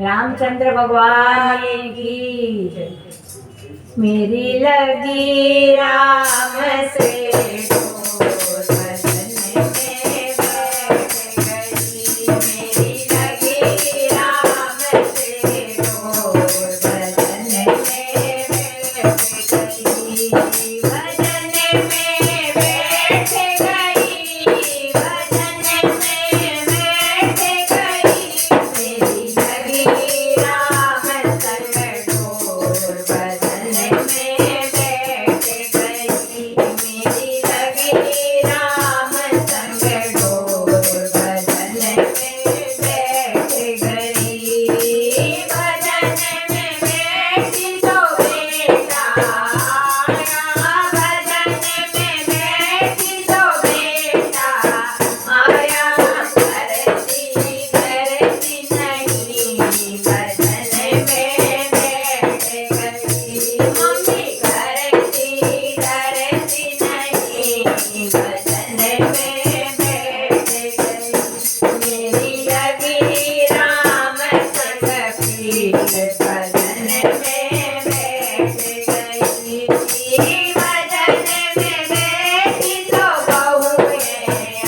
रामचंद्र भगवान की जय। मेरी लगी राम से डोर, बदन में बैठ गई। मेरी लगी राम से डोर, बदन में बैठ गई। बदन में बैठ गई, बदन में बैठ गई। मेरी लगी राम संग डोर, बदन में बैठ गई। मेरी लगी राम संग डोर, बदन में बैठ गई। बदन में बैठी तो बेटा आया, बदन में बैठी तो बेटा आया। करती करती नहीं, बदन में बैठ गई। मम्मी करती करती नहीं, बदन में बैठ गई। मेरी लगी राम संग पीर, बदन में बैठ गई। बदन में बैठी तो बहुएं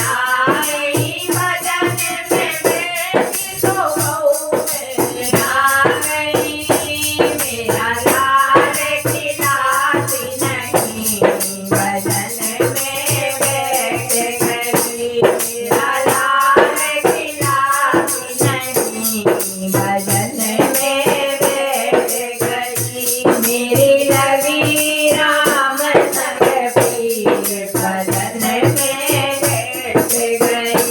आई, बदन में बैठी तो बहुएं आ गई। मेरा लाल खिलाती नहीं, बदन में बैठ गई। मेरा लाल खिलाती नहीं, बदन में बैठ गई। मेरी लगी राम संग पीर, बदन में बैठ गई।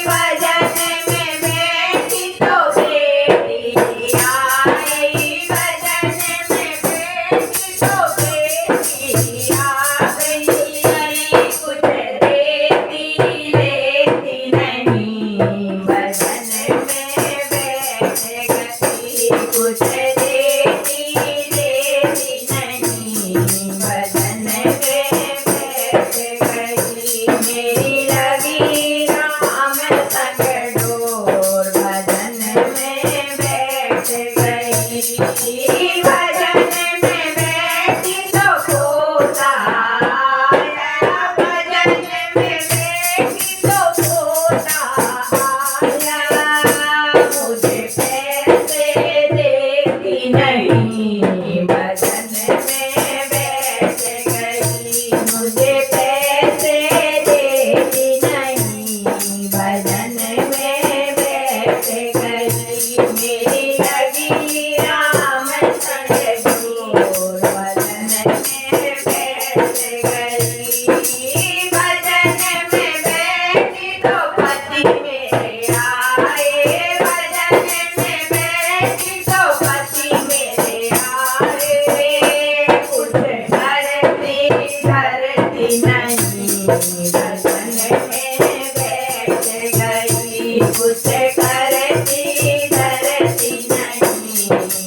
बदन में बैठी तो बेटी आई, बदन में बैठी तो बेटी आ गई। कुछ देती लेती नहीं, बदन में बैठ गई। कुछ देती लेती नहीं, बदन में बैठ गई। मेरी लगी राम संग डोर, बदन में बैठ गई। बदन में बैठी तो पोता आया, बदन में बैठी तो पोता आया। मुझे पैसे देती नहीं, बदन में बैठ गई। मुझे पैसे देती नहीं, बदन में बैठ गई। मेरी लगी राम संग डोर, बदन में बैठ गई। बदन में बैठी तो पति मेरे आए, बदन में बैठी तो पति मेरे आए। कुछ करती करती नहीं, बदन में बैठ गई। कुछ करती करती नहीं,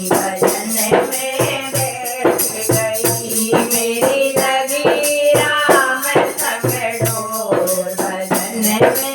बदन में बैठ गई। मेरी लगी राम संग डोर, बदन में